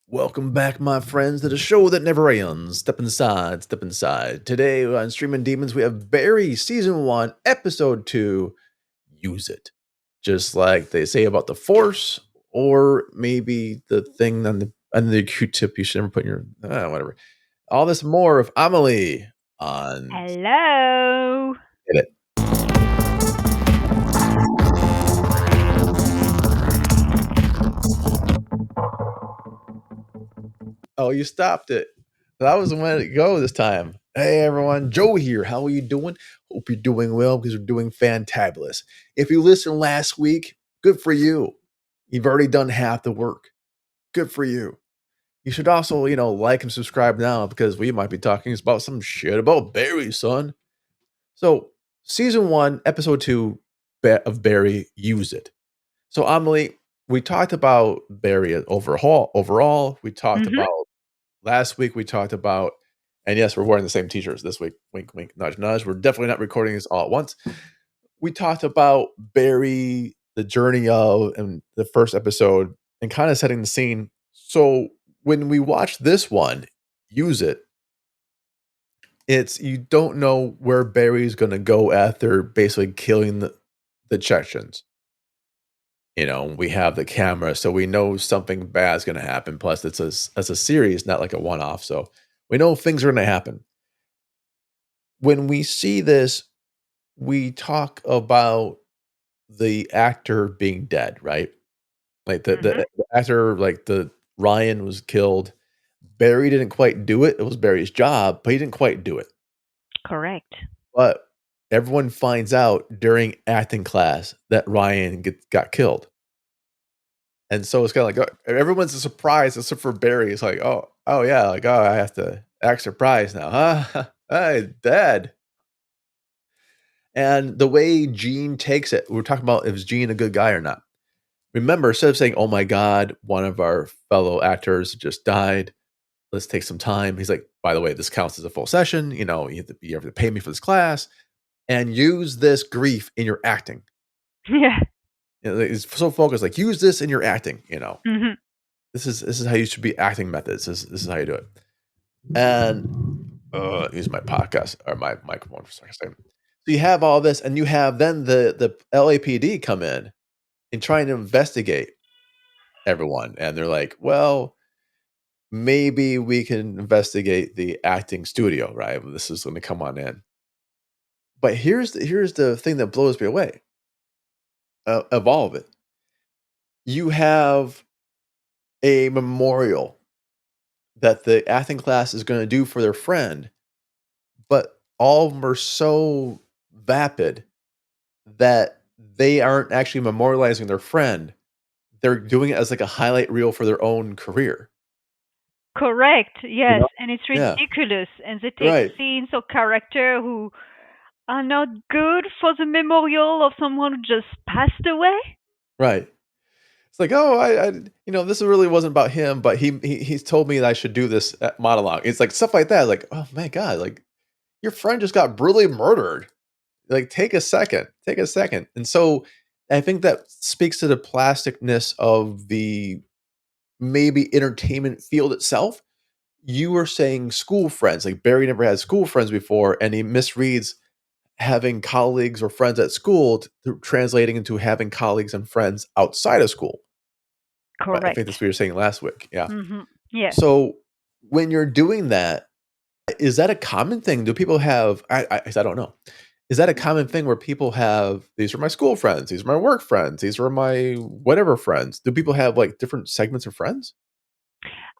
Welcome back, my friends, to the show that never ends. Step inside, step inside. Today on Streamin Demons, we have Barry Season 1, Episode 2, Use It. Just like they say about the Force, or maybe the thing on the Q-tip you should never put in your... whatever. All this and more of Amelie on... Hello. Hit it. Oh, you stopped it. That was the way to go this time. Hey everyone, Joe here. How are you doing? Hope you're doing well because we're doing fantabulous. If you listened last week, good for you. You've already done half the work. Good for you. You should also, like and subscribe now because we might be talking about some shit about Barry, son. So, season 1, episode 2 of Barry, Use It. So, Amelie, we talked about Barry overall. We talked Mhm. about last week we talked about, and yes, we're wearing the same t-shirts this week. Wink, wink, nudge, nudge. We're definitely not recording this all at once. We talked about Barry, the journey of, and the first episode, and kind of setting the scene. So when we watch this one, Use It, it's you don't know where Barry's going to go after basically killing the Chechens. We have the camera, so we know something bad's going to happen. Plus, it's a series, not like a one-off. So we know things are going to happen. When we see this, we talk about the actor being dead, right? Like Mhm. the actor, like the Ryan was killed. Barry didn't quite do it. It was Barry's job, but he didn't quite do it. Correct. But everyone finds out during acting class that Ryan got killed. And so it's kind of like everyone's a surprise except for Barry. It's like, oh yeah, like I have to act surprised now, huh? Hey, dead. And the way Gene takes it, we're talking about is Gene a good guy or not. Remember, instead of saying, "Oh my God, one of our fellow actors just died. Let's take some time." He's like, "By the way, this counts as a full session. You have to pay me for this class, and use this grief in your acting." Yeah. He's so focused, like use this in your acting. Mhm. This is how you should be acting methods. This is how you do it. And use my podcast or my microphone for a second. So you have all this, and you have then the LAPD come in and trying to investigate everyone, and they're like, "Well, maybe we can investigate the acting studio, right? This is going to come on in." But here's the thing that blows me away of all of it. You have a memorial that the acting class is going to do for their friend, but all of them are so vapid that they aren't actually memorializing their friend. They're doing it as like a highlight reel for their own career. Correct. You Yes, know? and it's Yeah. ridiculous. And they take Right. scenes or character who are not good for the memorial of someone who just passed away. Right. It's like, oh, this really wasn't about him, but he's told me that I should do this monologue. It's like stuff like that. Like, oh my God, like your friend just got brutally murdered. Like, take a second, take a second. And so I think that speaks to the plasticness of the maybe entertainment field itself. You were saying school friends, like Barry never had school friends before, and he misreads having colleagues or friends at school translating into having colleagues and friends outside of school. Right, I think Correct. that's what you were saying last week. Yeah. Mhm. Yes. So when you're doing that, is that a common thing? Do people have? I don't know. Is that a common thing where people have? These are my school friends. These are my work friends. These are my whatever friends. Do people have like different segments of friends?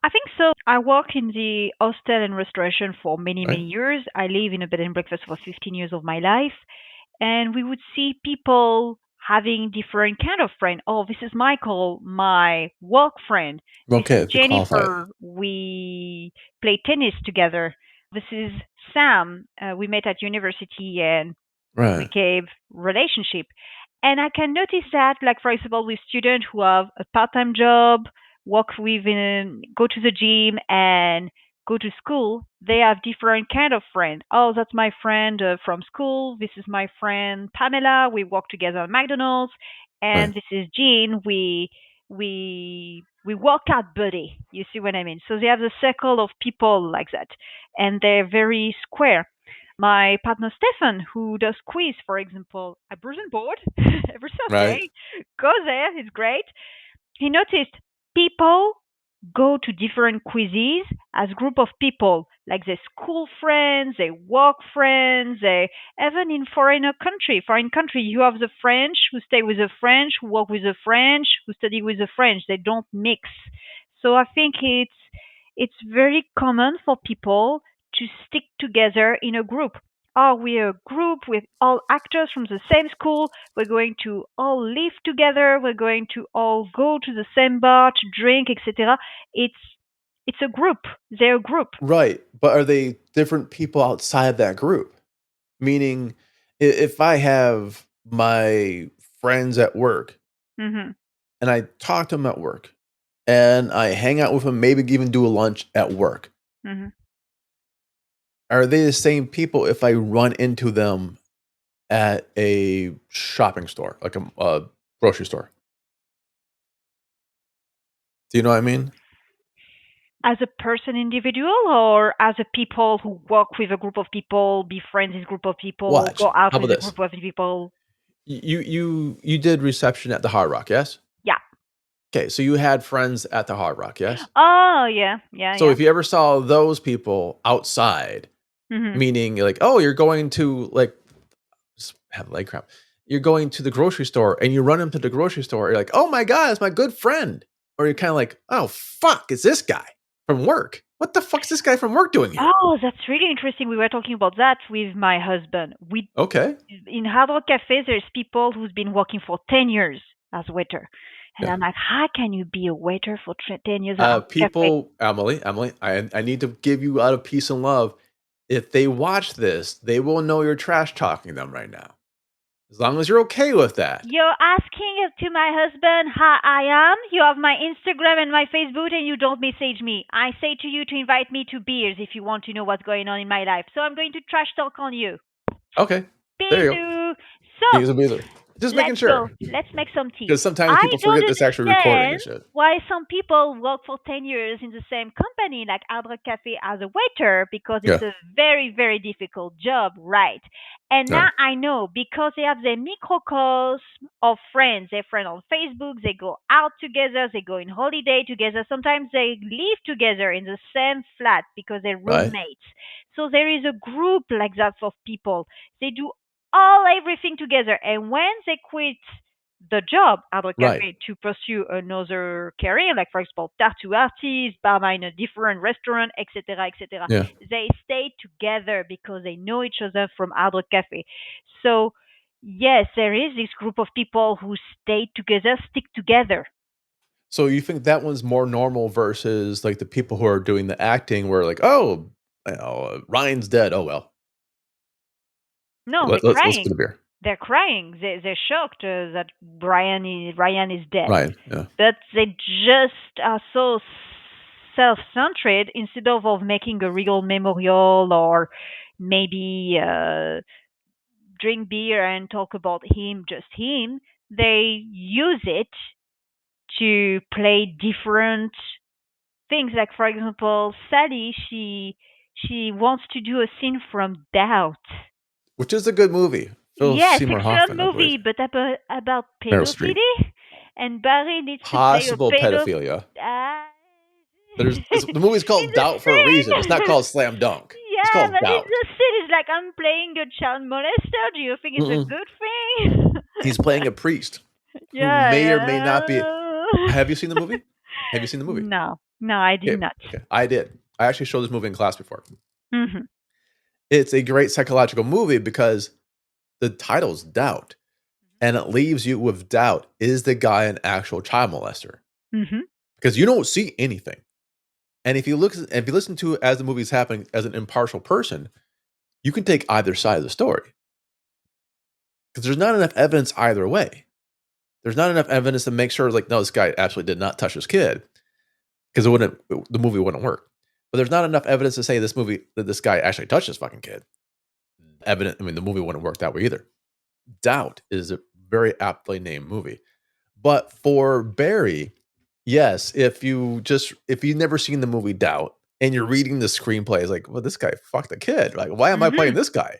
I think so. I work in the hostel and restoration for many, Right. many years. I live in a bed and breakfast for 15 years of my life. And we would see people having different kind of friend. Oh, this is Michael, my work friend. This is Okay, to qualify it. Jennifer. We play tennis together. This is Sam. We met at university and Right. became relationship. And I can notice that, like for example, with students who have a part-time job, work with, go to the gym, and go to school, they have different kind of friend. Oh, that's my friend from school. This is my friend Pamela. We work together at McDonald's, Right. and this is Jean. We we work out buddy. You see what I mean? So they have the circle of people like that, and they're very square. My partner Stefan, who does quiz, for example, at Bruisen Board every Right. Thursday, go there. He's great. He noticed people go to different quizzes as group of people, like their school friends, their work friends, they even in foreign country, you have the French who stay with the French, who work with the French, who study with the French. They don't mix. So I think it's very common for people to stick together in a group. Are we a group with all actors from the same school? We're going to all live together. We're going to all go to the same bar to drink, etc. It's it's a group. They're a group. Right. But are they different people outside that group? Meaning, if I have my friends at work Mhm. and I talk to them at work and I hang out with them, maybe even do a lunch at work, Mhm. are they the same people if I run into them at a shopping store, like a grocery store? Do you know what I mean? As a person individual or as a people who work with a group of people, befriend this group of people, Watch. go out How about with a this? group of people? You did reception at the Hard Rock, yes? Yeah. Okay, so you had friends at the Hard Rock, yes? Oh, yeah. Yeah, So yeah. if you ever saw those people outside, Mhm. meaning you're like, oh, you're going to like just have leg cramp. You're going to the grocery store and you run into the grocery store. You're like, oh my God, it's my good friend. Or you're kind of like, oh fuck, it's this guy from work. What the fuck's this guy from work doing here? Oh, that's really interesting. We were talking about that with my husband. We Okay. in Hard Rock Cafe, there's people who's been working for 10 years as waiter. And Yeah. I'm like, how can you be a waiter for 10 years at Hard Rock Cafe? People, Emily, I need to give you out of peace and love. If they watch this, they will know you're trash talking them right now. As long as you're okay with that. You're asking to my husband how I am. You have my Instagram and my Facebook, and you don't message me. I say to you to invite me to beers if you want to know what's going on in my life. So I'm going to trash talk on you. Okay. There you go. Bisous. So He's a beater. Just making let's go. sure. Let's make some tea. Because sometimes I people don't forget this actually recording understand and shit. why some people work for 10 years in the same company, like Adra Cafe as a waiter, because Yeah. it's a very, very difficult job, right? And All now right. I know because they have their microcosm of friends. They're friends on Facebook, they go out together, they go on holiday together. Sometimes they live together in the same flat because they're Right. roommates. So there is a group like that of people. They do all everything together. And when they quit the job at the Right. cafe to pursue another career, like for example, tattoo artist, barman in a different restaurant, etc., etc., Yeah. they stay together because they know each other from other cafe. So yes, there is this group of people who stay together, stick together. So you think that one's more normal versus like the people who are doing the acting where like, oh, Ryan's dead. Oh well. No, they're Let's get a crying. beer. They're crying. They're shocked that Ryan is dead. Ryan. Yeah. But they just are so self-centered instead of making a real memorial or maybe drink beer and talk about him, just him. They use it to play different things. Like for example, Sally, she wants to do a scene from Doubt. Which is a good movie. Philip Yes, Seymour excellent Hoffman, I believe. movie, but about Meryl Streep. pedophilia, and Barry needs to play a Possible pedophilia. Uh, The movie's in called the Doubt for a reason. It's not scene. called Slam Dunk. It's Yeah, called but in Doubt. the scene, it's like I'm playing a child molester. Do you think it's a Mm-mm. good thing? He's playing a priest who Yeah, may or may not be. yeah. Have you seen the movie? Have you seen the movie? No, no, I did Okay, not. okay. I did. I actually showed this movie in class before. Hmm. It's a great psychological movie because the title's Doubt, and it leaves you with doubt. Is the guy an actual child molester? Hmm. Because you don't see anything. And if you listen to it as the movie's happening as an impartial person, you can take either side of the story. Because there's not enough evidence either way. There's not enough evidence to make sure, like, no, this guy absolutely did not touch his kid. Because the movie wouldn't work. But there's not enough evidence to say that this guy actually touched his fucking kid. The movie wouldn't work that way either. Doubt is a very aptly named movie. But for Barry, yes, if you've never seen the movie Doubt and you're reading the screenplay, it's like, well, this guy fucked a kid. Like, why am I playing Hmm. this guy?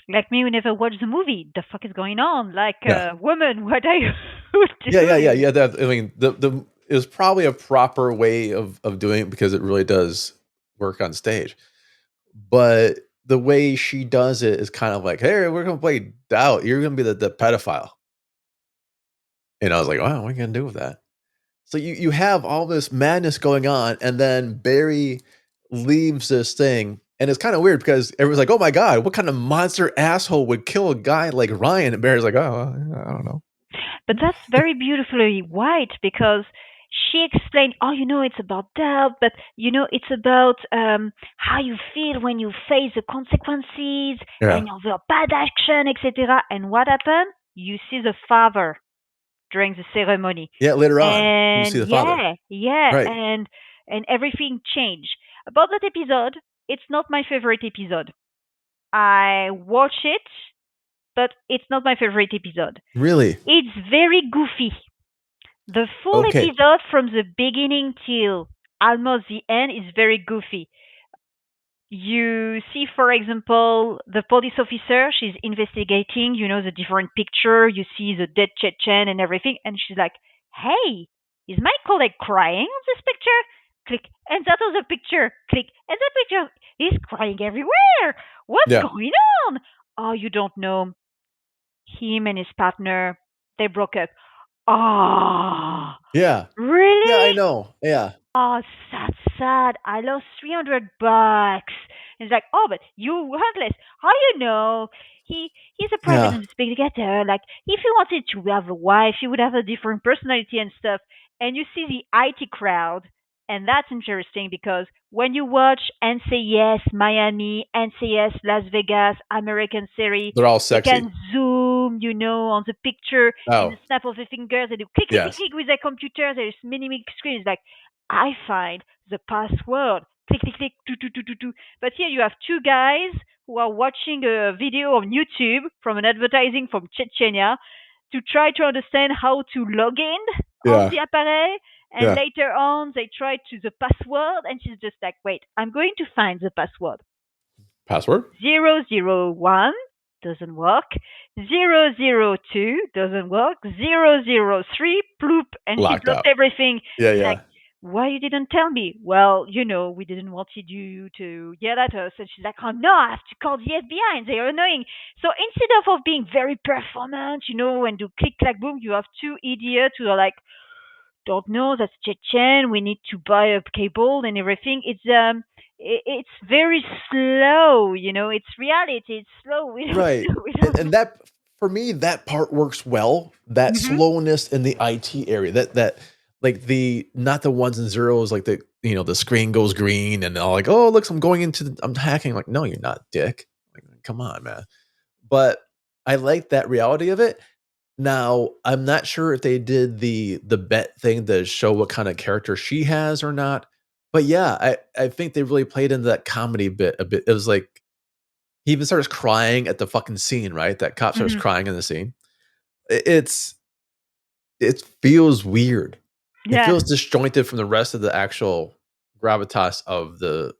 Like me, who never watched the movie. The fuck is going on? Like, Yeah. woman, what are you Yeah. doing? Yeah. That I mean, the it was probably a proper way of doing it because it really does work on stage. But the way she does it is kind of like, hey, we're gonna play Doubt. You're gonna be the pedophile. And I was like, wow, what are you gonna do with that? So you have all this madness going on, and then Barry leaves this thing, and it's kind of weird because everyone's like, "Oh my god, what kind of monster asshole would kill a guy like Ryan?" And Barry's like, "Oh, I don't know." But that's very beautifully white because she explained, oh, it's about doubt, but it's about how you feel when you face the consequences Yeah, and your bad action, etc. And what happened? You see the father during the ceremony, yeah. Later on, you see and the father, yeah, right? and everything changed. About that episode, it's not my favorite episode. I watch it, but it's not my favorite episode. Really? It's very goofy. The full Okay. episode from the beginning till almost the end is very goofy. You see, for example, the police officer, she's investigating, the different picture, you see the dead Chechen and everything, and she's like, hey, is my colleague crying on this picture? Click, and that other picture, click, and that picture, he's crying everywhere. What's Yeah, going on? Oh, you don't know. Him and his partner, they broke up. Oh, yeah, yeah. I really? know. Yeah, Oh, that's sad. I lost $300. It's like, oh, but you heartless. How you know? He's a private yeah. investigator. Like, if he wanted to have a wife, he would have a different personality and stuff. And you see the IT crowd, and that's interesting because when you watch NCIS Miami, NCIS Las Vegas, American series, They're all they sexy. can zoom, on the picture in the Oh, snap of the fingers. They do click, click, click, yes. click with their computer. There's mini screens. Like, I find the password. Click, click, click, do, do, do, do, do. But here you have two guys who are watching a video on YouTube from an advertising from Chechnya to try to understand how to log in on Yeah, the appareil. And yeah. later on, they try to the password, and she's just like, "Wait, I'm going to find the password." Password 001 doesn't work. 002 doesn't work. 003 ploop, and she locked blocked out. everything. Yeah, It's like, yeah. why you didn't tell me? Well, we didn't want you to yell at us. And she's like, oh no, I have to call the FBI, and they're annoying. So instead of being very performant, and do click clack boom, you have two idiots who are like, don't know, that's Chechen. We need to buy a cable and everything. It's very slow. It's reality. It's slow. We don't Right. we don't And that for me, that part works well. That Mhm. slowness in the IT area. That like the not the ones and zeros, like the screen goes green and all like, oh look, I'm going I'm hacking. Like, no, you're not, dick. Like, come on, man. But I like that reality of it. Now, I'm not sure if they did the bet thing to show what kind of character she has or not. But yeah, I think they really played into that comedy bit a bit. It was like he even starts crying at the fucking scene, right? That cop starts Mhm. crying in the scene. It's it feels weird. It Yeah. feels disjointed from the rest of the actual gravitas of the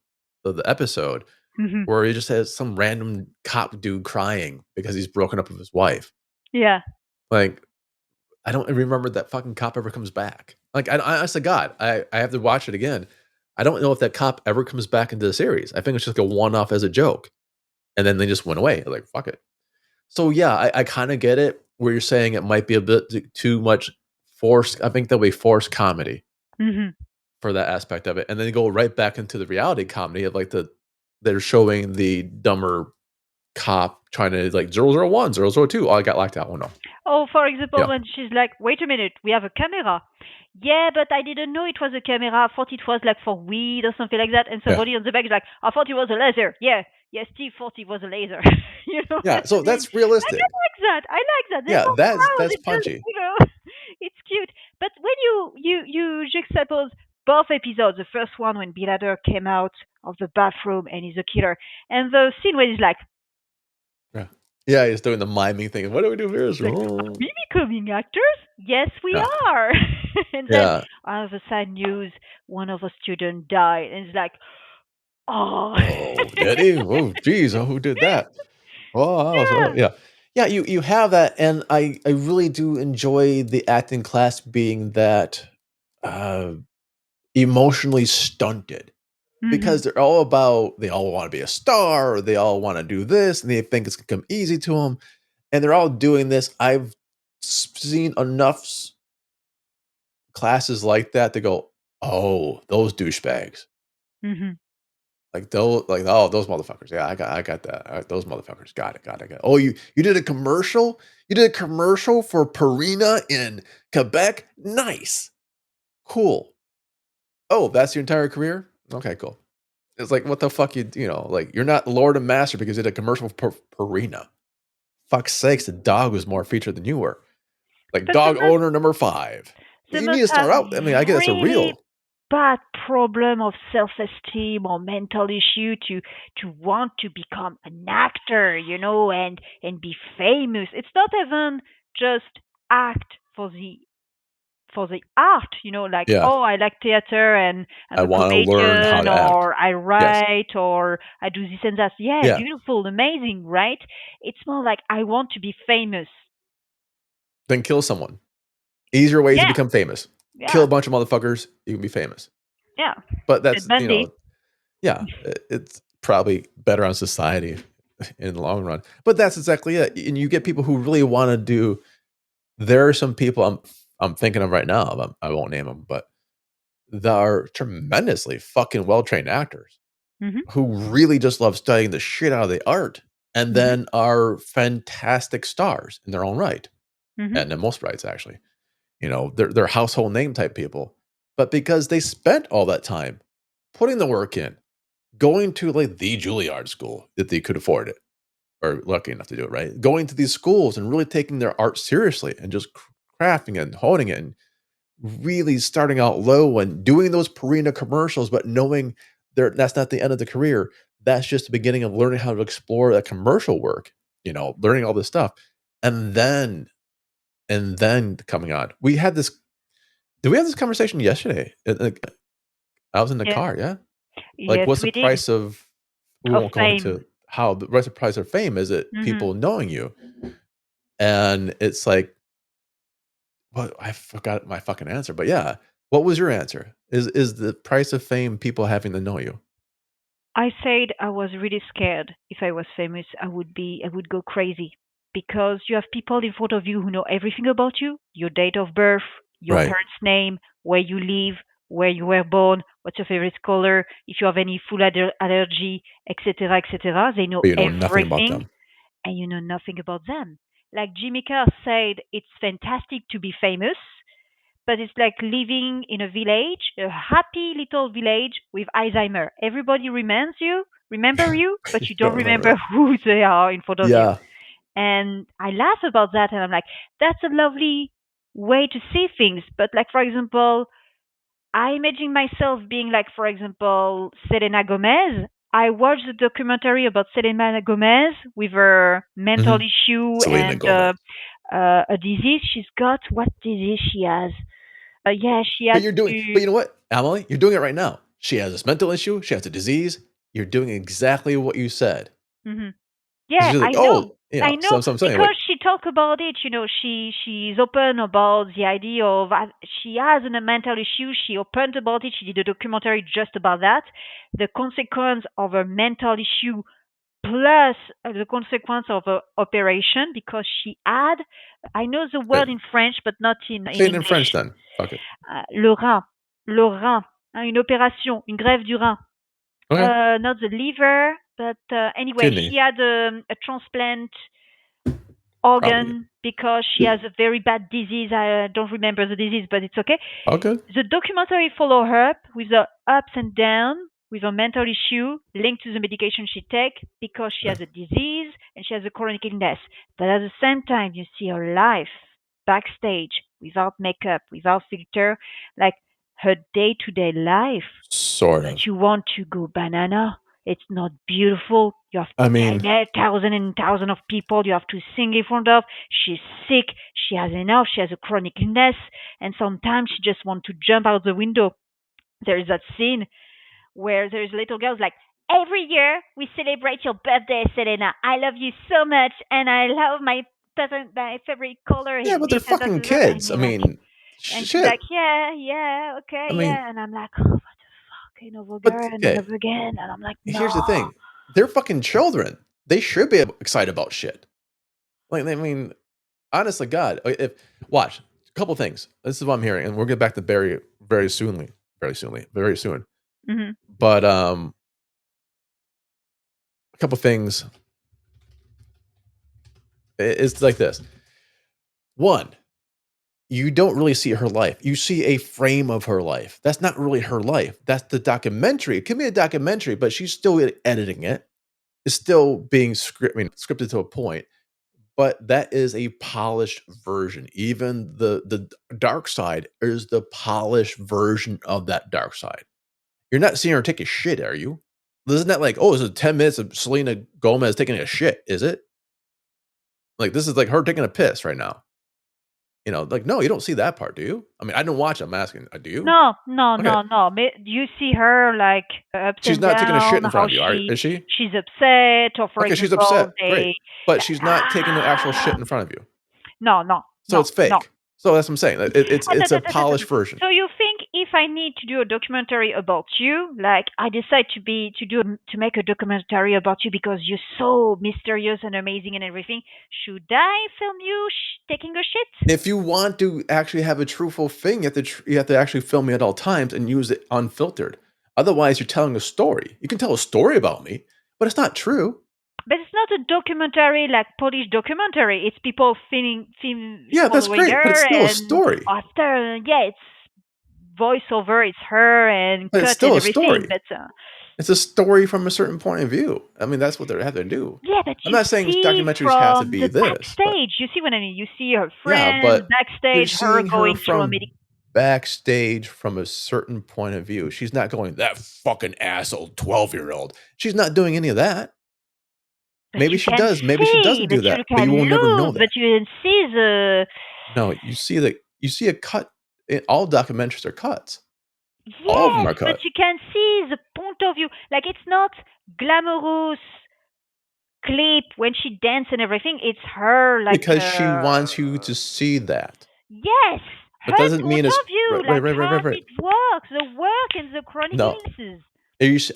episode, Mhm. where he just has some random cop dude crying because he's broken up with his wife. Yeah. Like, I don't remember that fucking cop ever comes back. Like, I honest to God, I have to watch it again. I don't know if that cop ever comes back into the series. I think it's just like a one off as a joke, and then they just went away. Like, fuck it. So yeah, I kind of get it where you're saying it might be a bit too much forced. I think there'll be forced comedy Mhm. for that aspect of it, and then go right back into the reality comedy of like they're showing the dumber cop trying to like 001, 002. Oh, I got locked out. Oh no. Oh, for example, Yeah. when she's like, "Wait a minute, we have a camera." Yeah, but I didn't know it was a camera. I thought it was like for weed or something like that. And Yeah. somebody on the back is like, "I thought it was a laser." Yeah, yeah, Steve thought it was a laser. You know what Yeah. I So mean? that's Like, I realistic. like that. I like that. They're Yeah, not proud. that's It's just, punchy. it's cute. But when you juxtapose both episodes, the first one when Bilader came out of the bathroom and he's a killer, and the scene where he's like, Yeah. Yeah, he's doing the miming thing. What do we do here? It's like, are Oh. we becoming actors? Yes, we Yeah. are. And then Yeah. all of a sudden, news: one of our students died, and it's like, oh, Oh, did he? Oh, geez. Oh, who did that? Oh, so yeah. yeah. Yeah, you have that, and I really do enjoy the acting class being that, uh, emotionally stunted Hmm. because they're all about they all wanna be a star, or they all wanna do this, and they think it's gonna come easy to them, and they're all doing this. I've seen enough classes like that to go, "Oh, those douchebags." Hmm. Oh, those motherfuckers. Yeah, I got that. Those motherfuckers. Got it. Oh, you did a commercial? You did a commercial for Purina in Quebec? Nice. Cool. Oh, that's your entire career? Okay, cool. It's like, what the fuck like, you're not Lord and Master because you did a commercial for Purina. Fuck's sakes, the dog was more featured than you were. Like, But dog owner number 5. they You need must to have start out I get it's a really real. bad problem of self-esteem or mental issue to want to become an actor, and be famous. It's not even just act for the art, like, Yeah. oh, I like theater and I'm I a wanna learn how comedian, to act. or I Yes. write, or I do this and that. Yeah, Yeah. beautiful, amazing, right? It's more like I want to be famous. Then kill someone. Easier ways to Yeah, become famous. Kill yeah, a bunch of motherfuckers, you can be famous. yeah. But Ted that's, Bundy. yeah, it's probably better on society in the long run. But that's exactly it. And you get people who really wanna do there are some people I'm thinking of right now, I won't name them, but that are tremendously fucking well-trained actors Mhm, who really just love studying the shit out of the art and mhm, then are fantastic stars in their own right, mhm, and in most rights, actually. They're household name type people, but because they spent all that time putting the work in, going to, like, the Juilliard school if they could afford it, or lucky enough to do it, right? Going to these schools and really taking their art seriously and just crafting it and honing it and really starting out low and doing those Purina commercials, but knowing that's not the end of the career. That's just the beginning of learning how to explore that commercial work, learning all this stuff. And then coming on. We had this did we have this conversation yesterday? I was in the yeah. car, yeah? Like, Yes, what's the we did. price of we Of won't go fame. into how what's the price of fame? Is it Mhm. people knowing you? And it's like, well, I forgot my fucking answer, but yeah. What was your answer? Is the price of fame people having to know you? I said I was really scared. If I was famous, I would go crazy, because you have people in front of you who know everything about you: your date of birth, your Right. parents' name, where you live, where you were born, what's your favorite color, if you have any food allergy, etc., etc. They know But you know nothing about everything, them. and you know nothing about them. Like Jimmy Carr said, it's fantastic to be famous, but it's like living in a village, a happy little village with Alzheimer. Everybody remember you, but you don't Don't remember remember that. who they are in front of you. Yeah. And I laugh about that, and I'm like, that's a lovely way to see things. But like, for example, I imagine myself being like, for example, Selena Gomez. I watched the documentary about Selena Gomez with her mental Mhm. issue Selena and Gomez. a disease she's got. What disease she has? Yeah, she had But to. you know what, Emily? You're doing it right now. She has this mental issue, she has a disease. You're doing exactly what you said. Mhm. It's Yeah, just like, I know. "Oh," I know, so I'm saying, because like, she talked about it. She's open about the idea of she has a mental issue. She opened about it. She did a documentary just about that, the consequence of a mental issue, plus the consequence of a operation, because she had. I know the say word in French, but not in say it in French English. then. Fuck it. Le rein, hein, une opération, une grève du rein. Okay. Not the liver, but anyway, Kidney. she had a transplant Probably. organ because she has a very bad disease. I don't remember the disease, but it's okay. All good. The documentary follow her up with the ups and downs, with a mental issue linked to the medication she take, because she Yeah. has a disease and she has a chronic illness. But at the same time, you see her life backstage, without makeup, without filter, like her day to day life. Sort But of. you want to go banana. It's not beautiful. You have I mean, thousands and thousands of people you have to sing in front of. She's sick. She has enough. She has a chronic illness. And sometimes she just wants to jump out the window. There is that scene where there's little girls like, every year we celebrate your birthday, Selena. I love you so much, and I love my favorite color is yeah, but they're this and that fucking and that. And kids. I you're like, mean, and she's like, shit. yeah, yeah, okay, I mean, yeah. And I'm like, oh, what the fuck, and over but again and okay, over again. And I'm like, no. here's the thing. They're fucking children. They should be excited about shit. Like, I mean, honestly, God, if watch a couple things. This is what I'm hearing, and we'll get back to Barry very soon. Hmm. But a couple things. It's like this. One, you don't really see her life. You see a frame of her life. That's not really her life. That's the documentary. It could be a documentary, but she's still editing it. It's still being scripted to a point. But that is a polished version. Even the dark side is the polished version of that dark side. You're not seeing her take a shit, are you? Isn't that like, oh, this is 10 minutes of Selena Gomez taking a shit, is it? Like, this is like her taking a piss right now. Like, no, you don't see that part, do you? I mean, I don't watch it. I'm asking, do you? No, no, Okay. no, no. You see her like ups She's and not taking a shit down, in how front of you, is she? she's upset, or for Okay, she's example, upset. Great. But she's not taking an actual shit in front of you. no, no, So no, it's no. fake. So that's what I'm saying. It's a polished version. So you think if I need to do a documentary about you, like I decide to make a documentary about you because you're so mysterious and amazing and everything, should I film you taking a shit? If you want to actually have a truthful thing, you have to actually film me at all times and use it unfiltered. Otherwise, you're telling a story. You can tell a story about me, but it's not true. But it's not a documentary like Polish documentary. It's people Yeah, that's following great, but it's her, still a and story. after, yeah, it's voiceover. It's her and But it's cut and still a everything. story. But It's a story from a certain point of view. I mean, that's what they have to do. yeah, but I'm you not saying see documentaries have to from be the this, but backstage. You see what I mean? You see her yeah, friends but you're backstage, her seeing her going through a from medical. backstage from a certain point of view. She's not going, that fucking asshole 12-year-old. She's not doing any of that. But Maybe you she can does. Maybe she see, doesn't but do you that, but can you will never know look, that. but you can see the. No, you see a cut. All documentaries are cuts. All of them Yes, are but cut you can see the point of view. Like it's not glamorous clip when she dance and everything. It's her like because she wants you to see that. yes, But her doesn't point mean it's of view, right, right, like right, right, how right, right. it works, the work and the chronic No, illnesses.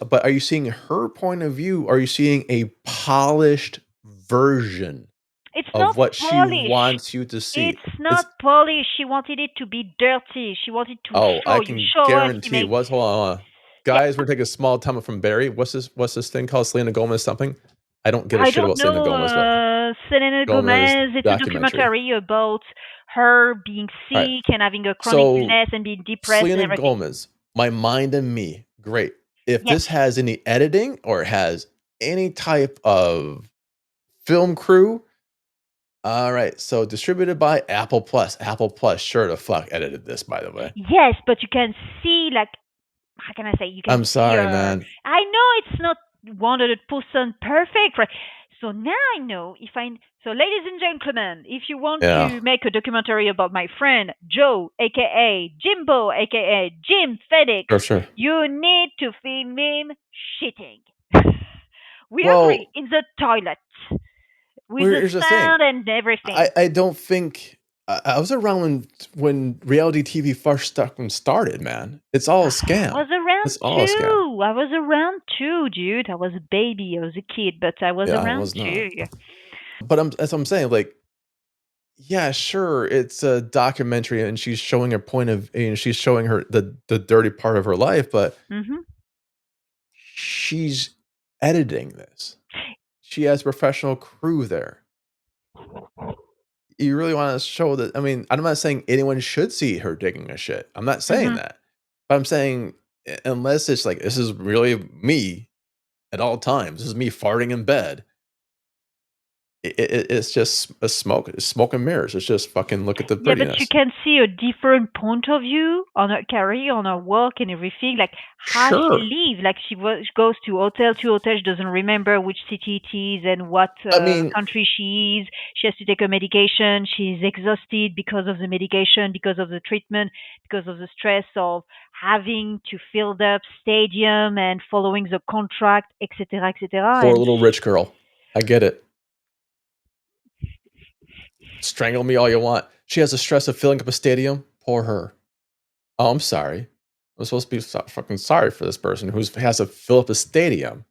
but are you seeing her point of view? Or are you seeing a polished version It's of not what she polished. wants you to see? It's It's not polished. She wanted it to be dirty. She wanted to oh, I can show us. He guarantee. made What's hold on, hold on. yeah. Guys, we're taking a small time from Barry. What's this thing called? Selena Gomez something? I don't give a I shit don't about Selena know, Gomez, but Selena Gomez Gomez. It's a documentary. documentary about her being All right. sick and having a chronic So illness and being depressed and Selena everything. Gomez, My Mind and Me, great. If Yes. this has any editing or has any type of film crew, all right. So distributed by Apple Plus. Apple Plus, sure the fuck edited this, by the way. Yes, but you can see like how can I say? You can I'm see sorry, her. man. I know it's not 100% perfect, right? So now I know if I. So, ladies and gentlemen, if you want Yeah, to make a documentary about my friend Joe, aka Jimbo, aka Jim FedEx, for sure. you need to film him shitting. We agree Well, in the toilet with the here's the thing. sound and everything. I don't think I was around when reality TV first started, man. It's all a I scam. was around It's all a scam. too. I was around too, dude. I was a baby. I was a kid, but I was Yeah, I around was not. too. But that's what I'm saying. Like, yeah, sure, it's a documentary, and she's showing her point of, she's showing her the dirty part of her life, but Hmm. she's editing this. She has professional crew there. You really want to show that? I mean, I'm not saying anyone should see her taking a shit. I'm not saying Hmm. that, but I'm saying unless it's like this is really me at all times. This is me farting in bed. It's just a smoke and mirrors. It's just fucking look at the Yeah, but you prettiness. can see a different point of view on her career, on her work, and everything. Like how she Sure. lives. Like she goes to hotel. She doesn't remember which city it is and what I mean, country she is. She has to take her medication. She's exhausted because of the medication, because of the treatment, because of the stress of having to fill up stadium and following the contract, etc., etc. poor And little rich girl. I get it. Strangle me all you want. She has the stress of filling up a stadium. Poor her. Oh, I'm sorry. I'm supposed to be fucking sorry for this person who has to fill up a stadium.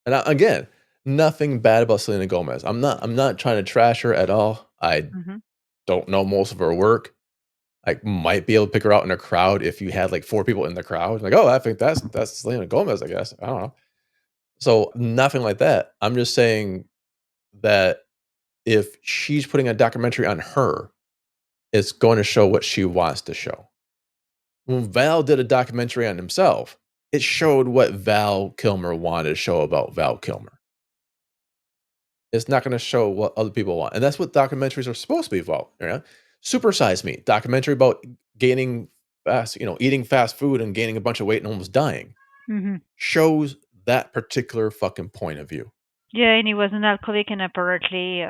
And again, nothing bad about Selena Gomez. I'm not trying to trash her at all. I mhm. don't know most of her work. I might be able to pick her out in a crowd if you had like 4 people in the crowd. Like, oh, I think that's Selena Gomez, I guess. I don't know. So nothing like that. I'm just saying that if she's putting a documentary on her, it's going to show what she wants to show. When Val did a documentary on himself, it showed what Val Kilmer wanted to show about Val Kilmer. It's not going to show what other people want. And that's what documentaries are supposed to be about. You know? Super Size Me, documentary about gaining fast, eating fast food and gaining a bunch of weight and almost dying. Mhm. Shows that particular fucking point of view. Yeah, and he was an alcoholic, and apparently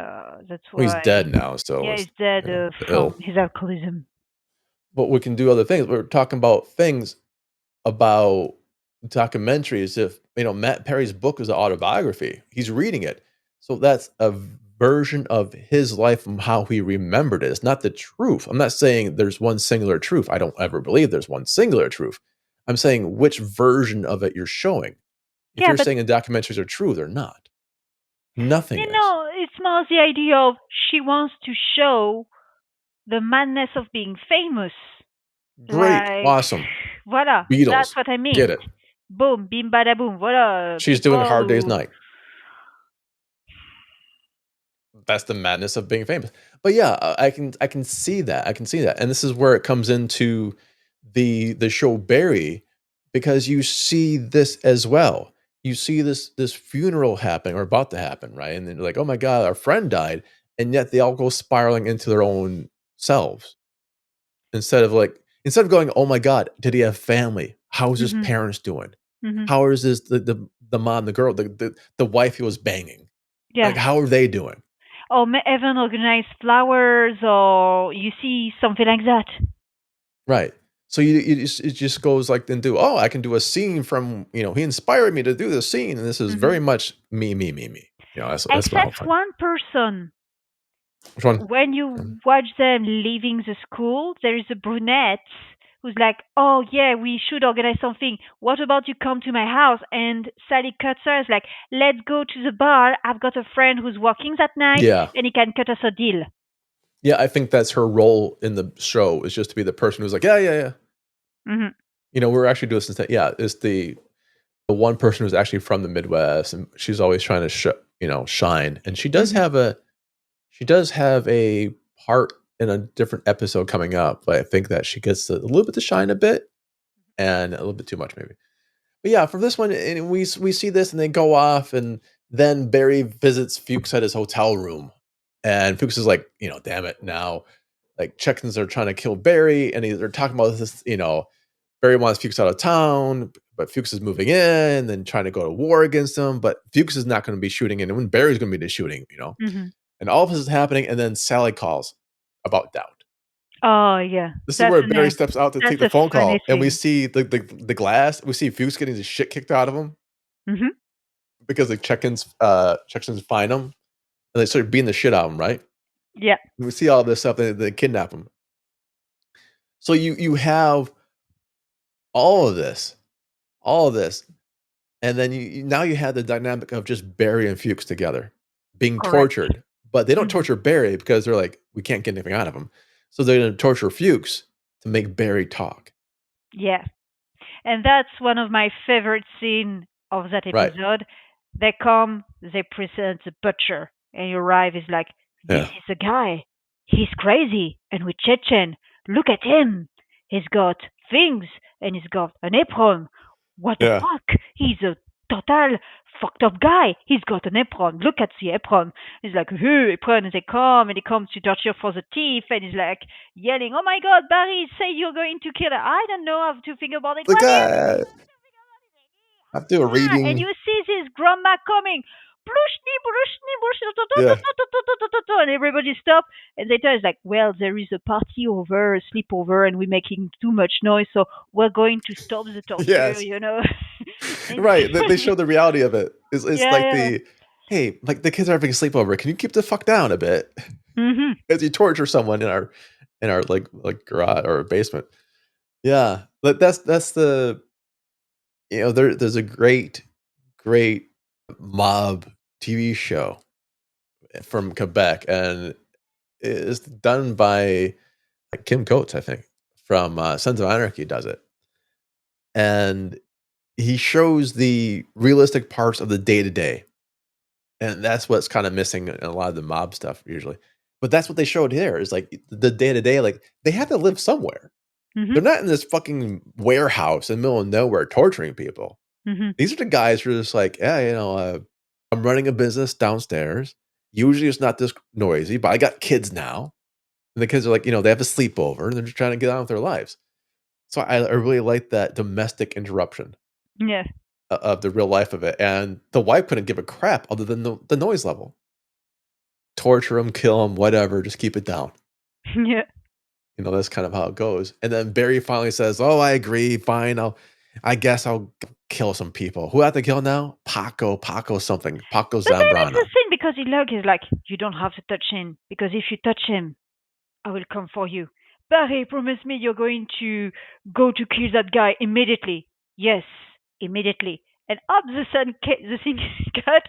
that's Well, he's why. dead now, so Yeah, it's he's dead from ill. his alcoholism. But we can do other things. We're talking about things about documentaries. If Matt Perry's book is an autobiography, he's reading it, so that's a version of his life and how he remembered it. It's not the truth. I'm not saying there's one singular truth. I don't ever believe there's one singular truth. I'm saying which version of it you're showing. If Yeah, you're but saying the documentaries are true, they're not. Nothing is. it's more the idea of she wants to show the madness of being famous. Great, Like, awesome. voila, that's Beatles, what I get mean. it. Boom, bim, bada, boom. Voila, She's doing a Hard Day's people. Night. That's the madness of being famous. But yeah, I can see that. I can see that. And this is where it comes into the show Barry, because you see this as well. You see this funeral happening or about to happen, right? And then you're like, "Oh my god, our friend died." And yet they all go spiraling into their own selves instead of going, "Oh my god, did he have family? How's his Hmm. parents doing? Hmm. How is this the mom, the girl, the wife he was banging? Yeah. Like how are they doing?" Or even organize flowers, or you see something like that. Right. So it just goes like then do, oh, I can do a scene from, he inspired me to do this scene, and this is Hmm. very much me, me, me, me. That's my whole Except point. one person. Which one? When you watch them leaving the school, there is a brunette who's like, "Oh yeah, we should organize something. What about you come to my house?" And Sally cuts her. Is like, "Let's go to the bar. I've got a friend who's working that night, Yeah. and he can cut us a deal." Yeah, I think that's her role in the show is just to be the person who's like, yeah, yeah, yeah. Hmm. We're actually doing this instead. Yeah, it's the one person who's actually from the Midwest, and she's always trying to shine. And Hmm. she does have a part in a different episode coming up, but I think that she gets a little bit to shine a bit and a little bit too much maybe. But yeah, for this one, and we see this, and they go off, and then Barry visits Fuchs at his hotel room, and Fuchs is like, damn it, now, like Chechens are trying to kill Barry, and they're talking about this, Barry wants Fuchs out of town, but Fuchs is moving in and trying to go to war against him, but Fuchs is not going to be shooting in, and when Barry's going to be the shooting. Hmm. And all of this is happening, and then Sally calls about doubt. Oh yeah, This is where Barry steps out to take that's the a phone funny call, and we thing. see the glass. We see Fuchs getting the shit kicked out of him Hmm. because the Chechens find him and they start beating the shit out of him, right? Yeah. And we see all this stuff, they kidnap him. So you have all of this, all of this, and then now you have the dynamic of just Barry and Fuchs together being Correct. tortured, but they don't Hmm. torture Barry because they're like, we can't get anything out of him, so they're going to torture Fuchs to make Barry talk. Yeah. And that's one of my favorite scenes of that Right? episode. They come, they present the butcher, and you arrive is like, "This Yeah. is a guy. He's crazy and with Chechen. Look at him. He's got things and he's got an apron. What the Yeah. fuck? He's a total fucked up guy. He's got an apron. Look at the apron. He's like, hey, apron. And they come to torture for the thief. And he's like yelling, oh my God, Barry, say you're going to kill her. I don't know. I have to think about it. The What do you guy, I have to do a yeah, and reading. you see this grandma coming. Blushni, blushni, Yeah. blushni, and everybody stop. And they tell us like, well, there is a party over, a sleepover, and we're making too much noise, so we're going to stop the torture, Yes. And Right. They show the reality of it. It's yeah, like yeah. hey, like the kids are having a sleepover. Can you keep the fuck down a bit? Mhm. As you torture someone in our like garage or basement. Yeah. But that's the there's a great mob TV show from Quebec, and it's done by like Kim Coates, I think, from Sons of Anarchy does it. And he shows the realistic parts of the day to day. And that's what's kind of missing in a lot of the mob stuff usually. But that's what they showed here is like the day to day, like they have to live somewhere. Mhm. They're not in this fucking warehouse in the middle of nowhere torturing people. Mhm. These are the guys who are just like, yeah, I'm running a business downstairs. Usually it's not this noisy, but I got kids now. And the kids are like, they have a sleepover and they're just trying to get on with their lives. So I really like that domestic interruption Yeah. of the real life of it. And the wife couldn't give a crap other than the noise level. Torture them, kill them, whatever, just keep it down. Yeah. That's kind of how it goes. And then Barry finally says, "Oh, I agree. Fine. I guess I'll kill some people. Who I have to kill now? Paco something. Paco But then it's the Zambrano." thing because Ilog is like, you don't have to touch him because if you touch him, I will come for you. Barry, promise me you're going to go to kill that guy immediately. Yes, immediately. And up the thing is cut,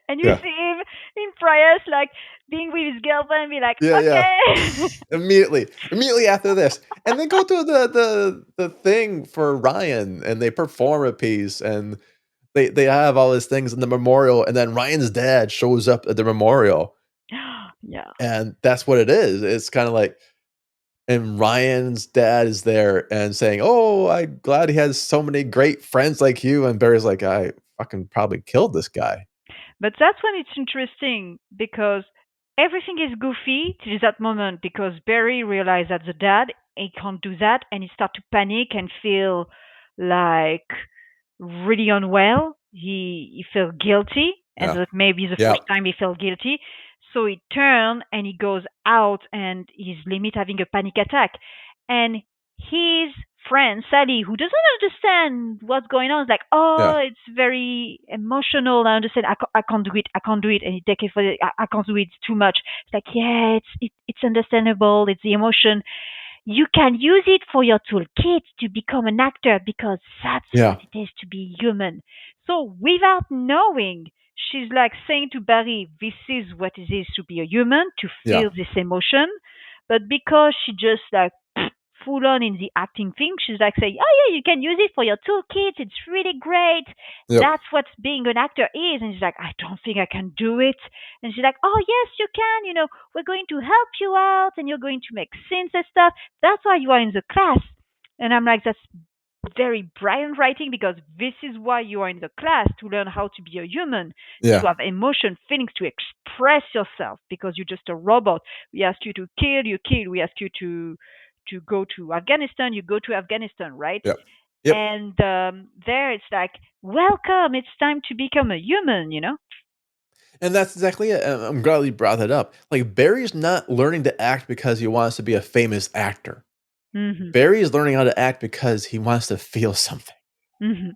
and you Yeah. see him in Prius, like being with his girlfriend, and be like, Yeah, yeah. okay. Immediately after this. And then go to the thing for Ryan and they perform a piece and they have all these things in the memorial and then Ryan's dad shows up at the memorial Yeah. and that's what it is. It's kind of like and Ryan's dad is there and saying, "Oh, I'm glad he has so many great friends like you." And Barry's like, "I fucking probably killed this guy." But that's when it's interesting because everything is goofy till that moment because Barry realized that the dad he can't do that and he start to panic and feel like really unwell. He felt guilty and Yeah. that maybe the Yeah. first time he felt guilty. So he turned and he goes out and his limit having a panic attack. And his friend Sally, who doesn't understand what's going on, is like, Yeah. "Oh, it's very emotional. I understand. I can't do it. I can't do it." And he take it for it. I can't do it. It's too much. It's like, yeah, it's understandable. It's the emotion. You can use it for your toolkit to become an actor because that's what Yeah. it is to be human. So without knowing, she's like saying to Barry, this is what it is to be a human, to Yeah. feel this emotion. But because she just like full on in the acting thing, she's like saying, oh yeah, you can use it for your toolkit. It's really great. Yep. That's what being an actor is. And she's like, I don't think I can do it. And she's like, oh yes, you can. We're going to help you out and you're going to make scenes and stuff. That's why you are in the class. And I'm like, that's very brilliant writing because this is why you are in the class to learn how to be a human, to Yeah. have emotion, feelings, to express yourself because you're just a robot. We ask you to kill, you kill. We ask you to go to Afghanistan, you go to Afghanistan, right? Yep. Yep. And there it's like, welcome, it's time to become a human. And that's exactly it. And I'm glad you brought that up. Like Barry's not learning to act because he wants to be a famous actor. Hmm. Barry is learning how to act because he wants to feel something. Hmm.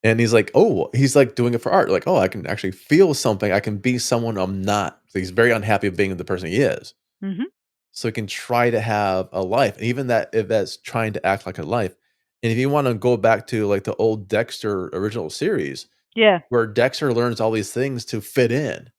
And he's like, oh, he's like doing it for art. Like, oh, I can actually feel something. I can be someone I'm not. So he's very unhappy of being the person he is. Hmm. So he can try to have a life. And even that if that's trying to act like a life. And if you want to go back to like the old Dexter original series, Yeah. where Dexter learns all these things to fit in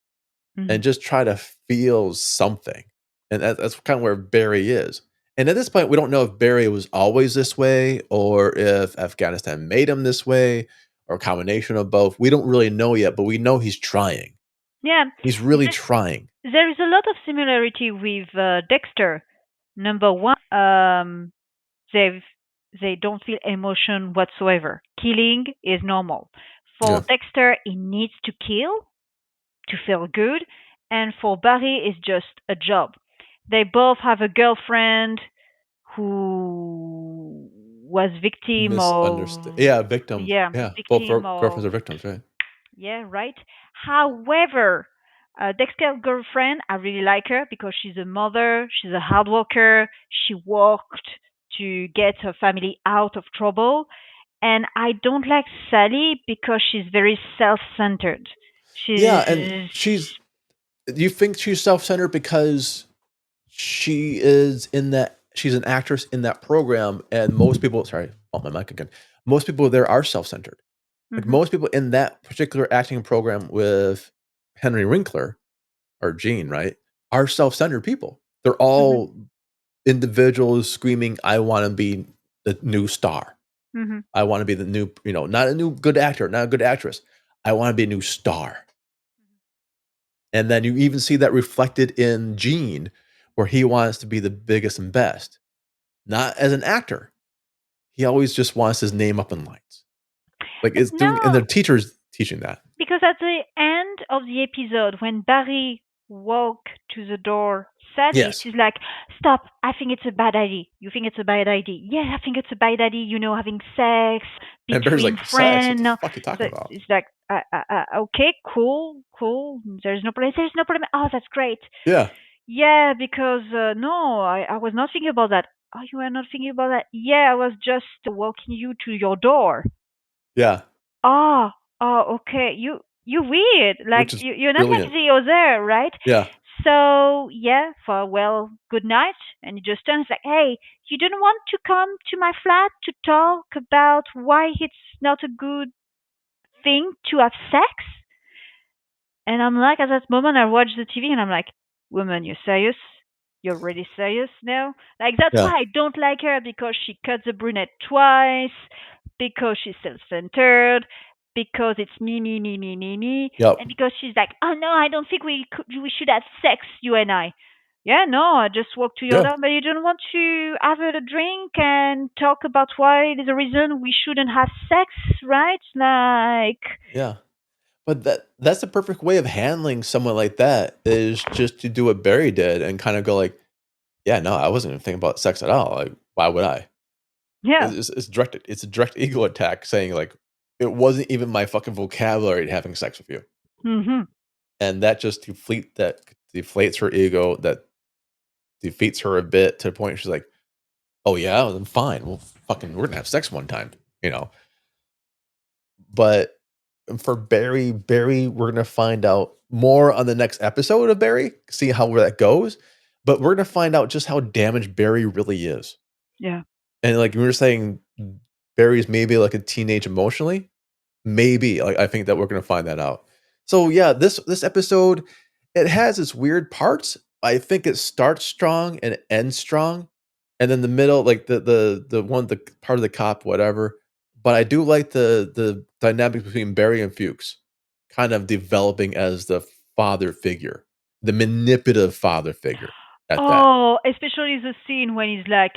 Hmm. and just try to feel something. And that's kind of where Barry is. And at this point, we don't know if Barry was always this way or if Afghanistan made him this way or a combination of both. We don't really know yet, but we know he's trying. Yeah. He's really trying. There is a lot of similarity with Dexter. Number one, they they don't feel emotion whatsoever. Killing is normal. For Yeah. Dexter, he needs to kill to feel good, and for Barry, it's just a job. They both have a girlfriend who was victim Misunderstood. of, Yeah, victim. yeah, Yeah, both victim girlfriends of, are victims, right? yeah, right. However, Dexter's girlfriend, I really like her because she's a mother, she's a hard worker, she worked to get her family out of trouble, and I don't like Sally because she's very self-centered. Yeah, and She's she's. You think she's self-centered because she is in that she's an actress in that program, and most people. Sorry, oh my mic again. Most people there are self-centered. Like mhm, most people in that particular acting program with Henry Winkler or Gene, right, are self-centered people. They're mhm, all individuals screaming, "I want to be the new star. mhm. I want to be the new, not a new good actor, not a good actress. I want to be a new star." And then you even see that reflected in Gene, where he wants to be the biggest and best, not as an actor. He always just wants his name up in lights. Like But it's doing, and no, the teacher's teaching that. because at the end of the episode, when Barry walked to the door, Sally, Yes. she's like, "Stop! I think it's a bad idea. You think it's a bad idea? Yeah, I think it's a bad idea. Having sex And Barry's between like, sex? What the friends." fuck are you So talking about? it's like, okay, cool, cool. There's no problem. There's no problem. Oh, that's great. Yeah. Yeah, because no, I was not thinking about that. Oh, you were not thinking about that? Yeah, I was just walking you to your door. Yeah. Oh, oh, okay. You weird. Like Which is you're not like brilliant. the other, right? Yeah. So yeah, for well, good night. And he just turns like, hey, you don't want to come to my flat to talk about why it's not a good thing to have sex? And I'm like, at that moment, I watch the TV and I'm like, woman, you're serious? You're really serious now? Like, that's Yeah. why I don't like her because she cut the brunette twice, because she's self centered, because it's me, me, me, me, me, me, Yep. and because she's like, oh no, I don't think we should have sex, you and I. Yeah, no, I just walked to your Yeah. door, but you don't want to have a drink and talk about why the reason we shouldn't have sex, right? Like, Yeah. But that's the perfect way of handling someone like that is just to do what Barry did and kind of go like, yeah, no, I wasn't even thinking about sex at all. Like, why would I? yeah. It's directed. It's a direct ego attack, saying like, it wasn't even my fucking vocabulary having sex with you, Hmm. and that just deflates her ego. That defeats her a bit to the point where she's like, oh yeah, well, then fine. Well, fucking, we're gonna have sex one time, you know. But for Barry, we're gonna find out more on the next episode of Barry. See how where that goes. But we're gonna find out just how damaged Barry really is. Yeah. And like we were saying, Barry's maybe like a teenage emotionally. Maybe. Like I think that we're gonna find that out. So yeah, this episode, it has its weird parts. I think it starts strong and it ends strong. And then the middle, like the part of the cop, whatever. But I do like the dynamic between Barry and Fuchs kind of developing as the father figure, the manipulative father figure at that. Oh, especially the scene when he's like,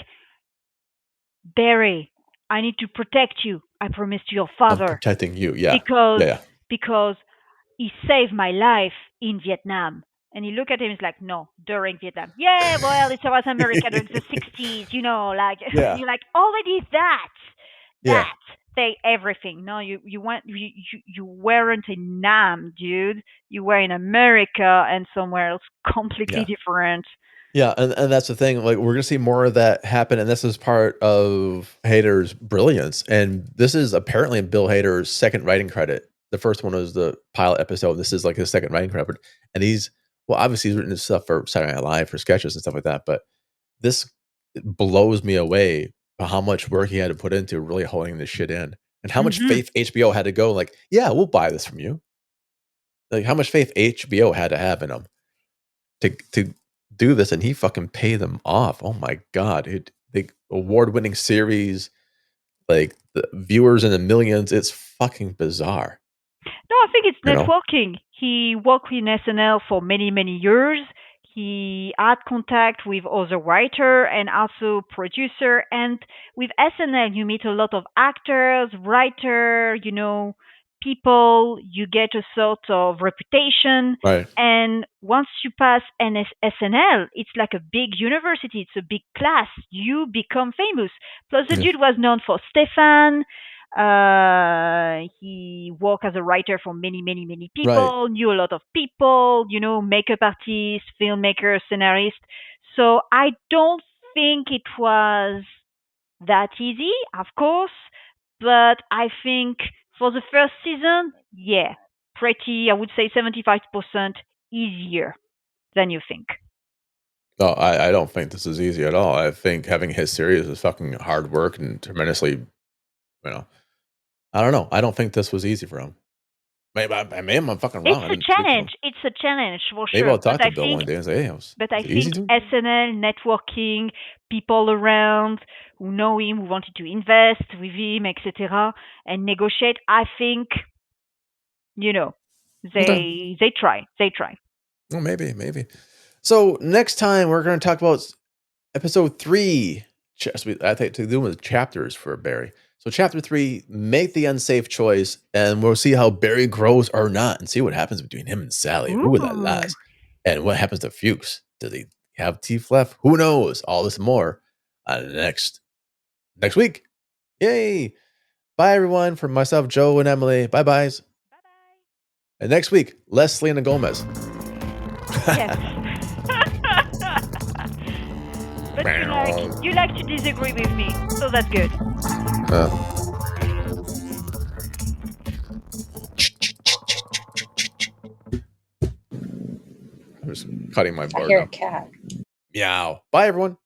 Barry, I need to protect you. I promised to your I'm father protecting you. Yeah. because Yeah. Yeah. because he saved my life in Vietnam. And you look at him, it's like, no, during Vietnam. Yeah, well, it was America during the 60s, like, Yeah. you're like, already Yeah. that, say everything. No, you weren't in Nam, dude. You were in America and somewhere else completely Yeah. different. Yeah, and that's the thing, like, we're gonna see more of that happen, and this is part of Hader's brilliance, and this is apparently Bill Hader's second writing credit. The first one was the pilot episode, this is, like, his second writing credit, and obviously, he's written his stuff for Saturday Night Live, for sketches and stuff like that, but this blows me away by how much work he had to put into really holding this shit in, and how much Hmm. faith HBO had to go, like, "Yeah, we'll buy this from you." Like, how much faith HBO had to have in him to do this, and he fucking pay them off. Oh my god, the award-winning series, like the viewers in the millions. It's fucking bizarre, No, I think it's you know. networking. He worked in SNL for many, many years. He had contact with other writer and also producer. And with SNL, you meet a lot of actors, writer, people, you get a sort of reputation. Right. And once you pass SNL, it's like a big university, it's a big class. You become famous. Plus, the Yeah. dude was known for Stefan. He worked as a writer for many, many, many people, Right. knew a lot of people, makeup artists, filmmakers, scenarists. So I don't think it was that easy, of course, but I think for the first season, yeah, pretty, I would say 75% easier than you think. No, I don't think this is easy at all. I think having his series is fucking hard work and tremendously, I don't know. I don't think this was easy for him. Maybe I'm fucking It's wrong. I a didn't speak to him. challenge. It's a challenge for Maybe sure. I'll talk to Bill one day and say, "Hey, But was I it easy, think dude?" SNL networking, people around who know him, who wanted to invest with him, etc., and negotiate. I think you know Okay. they try. They try. Well, maybe. So next time we're going to talk about episode 3. I think to do with chapters for Barry. So chapter 3, make the unsafe choice, and we'll see how Barry grows or not, and see what happens between him and Sally. Ooh, la Ooh. las. And what happens to Fuchs? Does he have teeth left? Who knows? All this and more next week. Yay! Bye everyone. From myself, Jo and Amelie. Bye byes. Bye bye. And next week, Selena Gomez. Yes. But you like to disagree with me, so that's good. I'm just cutting my board. I hear a cat. Meow. Bye, everyone.